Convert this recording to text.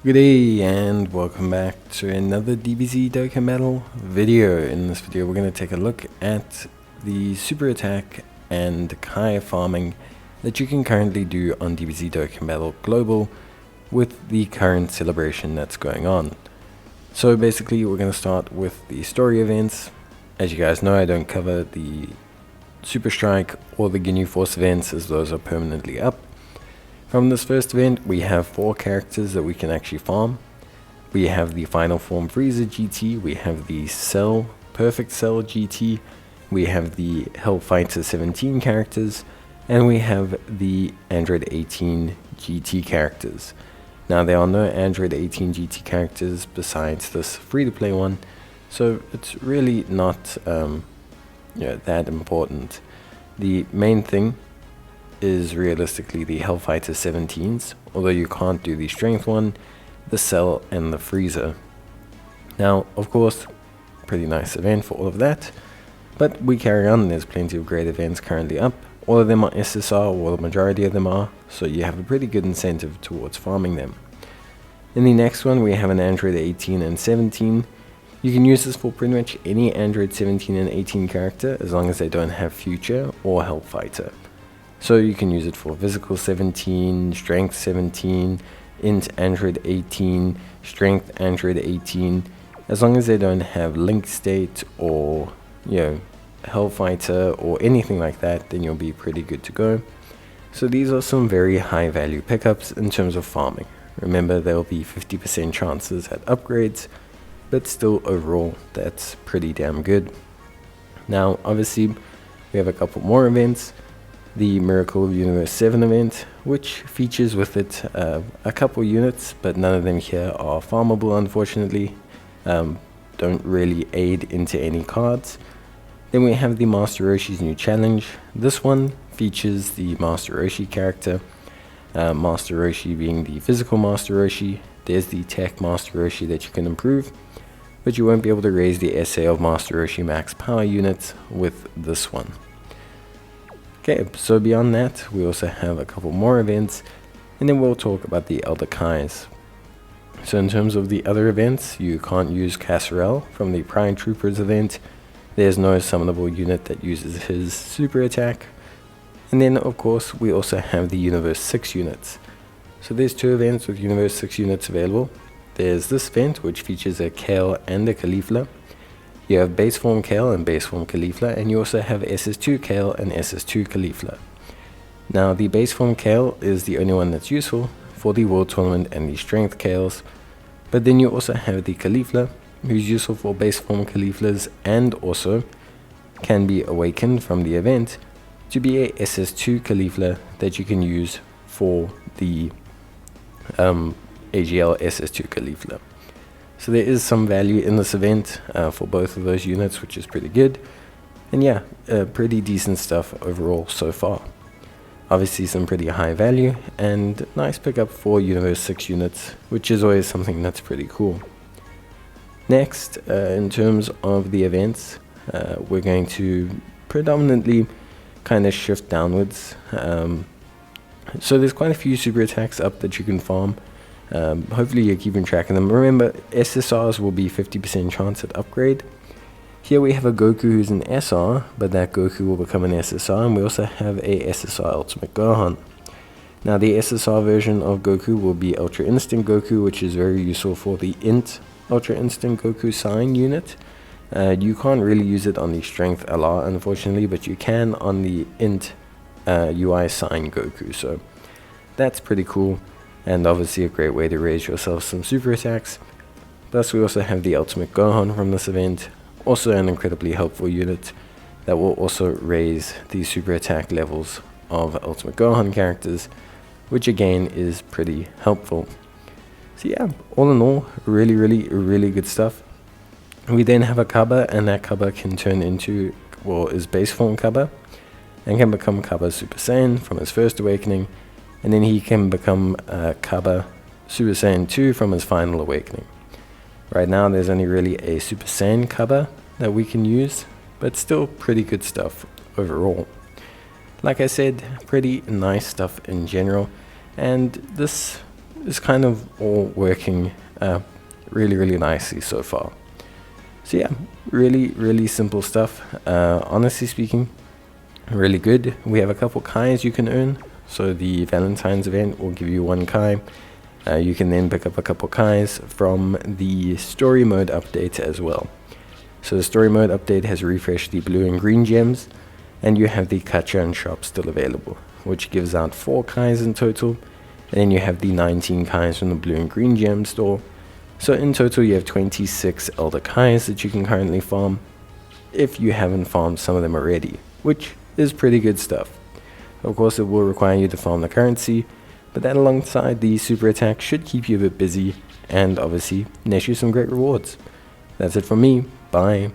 Good day and welcome back to another Dbz Dokkan video. In this video we're going to take a look at the super attack and Kai farming that you can currently do on Dbz Dokkan Global with the current celebration that's going on. So basically we're going to start with the story events. As you guys know, I don't cover the Super Strike or the GNU Force events as those are permanently up. From this first event, we have 4 characters that we can actually farm. We have the Final Form Frieza GT, we have the Cell, Perfect Cell GT, we have the Hellfighter 17 characters, and we have the Android 18 GT characters. Now there are no Android 18 GT characters besides this free-to-play one, so it's really not that important. The main thing is realistically the Hellfighter 17s, although you can't do the Strength one, the Cell, and the Frieza. Now, of course, pretty nice event for all of that, but we carry on. There's plenty of great events currently up. All of them are SSR, or the majority of them are, so you have a pretty good incentive towards farming them. In the next one, we have an Android 18 and 17. You can use this for pretty much any Android 17 and 18 character, as long as they don't have Future or Hellfighter. So you can use it for Physical 17, Strength 17, Int Android 18, Strength Android 18, as long as they don't have Link State or, Hellfighter or anything like that, then you'll be pretty good to go. So these are some very high value pickups in terms of farming. Remember, there will be 50% chances at upgrades, but still overall, that's pretty damn good. Now, obviously, we have a couple more events. The Miracle of Universe 7 event, which features with it a couple units, but none of them here are farmable, unfortunately. Don't really aid into any cards. Then we have the Master Roshi's new challenge. This one features the Master Roshi character, Master Roshi being the physical Master Roshi. There's the tech Master Roshi that you can improve, but you won't be able to raise the SA of Master Roshi max power units with this one. Okay, so beyond that, we also have a couple more events, and then we'll talk about the Elder Kais. So in terms of the other events, you can't use Casserelle from the Prime Troopers event. There's no summonable unit that uses his super attack. And then, of course, we also have the Universe 6 units. So there's 2 events with Universe 6 units available. There's this event, which features a Kale and a Caulifla. You have Base Form Kale and Base Form Caulifla, and you also have SS2 Kale and SS2 Caulifla. Now, the Base Form Kale is the only one that's useful for the World Tournament and the Strength Kales, but then you also have the Caulifla, who's useful for Base Form Cauliflas and also can be awakened from the event to be a SS2 Caulifla that you can use for the AGL SS2 Caulifla. So there is some value in this event for both of those units, which is pretty good. And yeah, pretty decent stuff overall so far. Obviously some pretty high value and nice pickup for Universe 6 units, which is always something that's pretty cool. Next, in terms of the events, we're going to predominantly kind of shift downwards. So there's quite a few super attacks up that you can farm. Hopefully you're keeping track of them. Remember, SSRs will be 50% chance at upgrade. Here we have a Goku who's an SR, but that Goku will become an SSR, and we also have a SSR Ultimate Gohan. Now the SSR version of Goku will be Ultra Instinct Goku, which is very useful for the Int Ultra Instinct Goku sign unit. You can't really use it on the Strength LR, unfortunately, but you can on the Int UI sign Goku, so that's pretty cool. And obviously a great way to raise yourself some super attacks. Plus we also have the Ultimate Gohan from this event, also an incredibly helpful unit that will also raise the super attack levels of Ultimate Gohan characters, which again is pretty helpful. So yeah, all in all, really good stuff. We then have a Cabba, and that Cabba can turn into, is base form Cabba, and can become Cabba Super Saiyan from his first awakening. And then he can become Cabba Super Saiyan 2 from his final awakening. Right now there's only really a Super Saiyan Cabba that we can use, but still pretty good stuff overall. Like I said, pretty nice stuff in general, and this is kind of all working really nicely so far. So yeah, really simple stuff. Honestly speaking, really good. We have a couple Kais you can earn. So the Valentine's event will give you 1 Kai. You can then pick up a couple Kais from the story mode update as well. So the story mode update has refreshed the blue and green gems, and you have the Kachan shop still available, which gives out 4 Kais in total. And then you have the 19 Kais from the blue and green gem store. So in total you have 26 Elder Kais that you can currently farm, if you haven't farmed some of them already, which is pretty good stuff. Of course it will require you to farm the currency, but that alongside the super attack should keep you a bit busy and obviously net you some great rewards. That's it from me. Bye.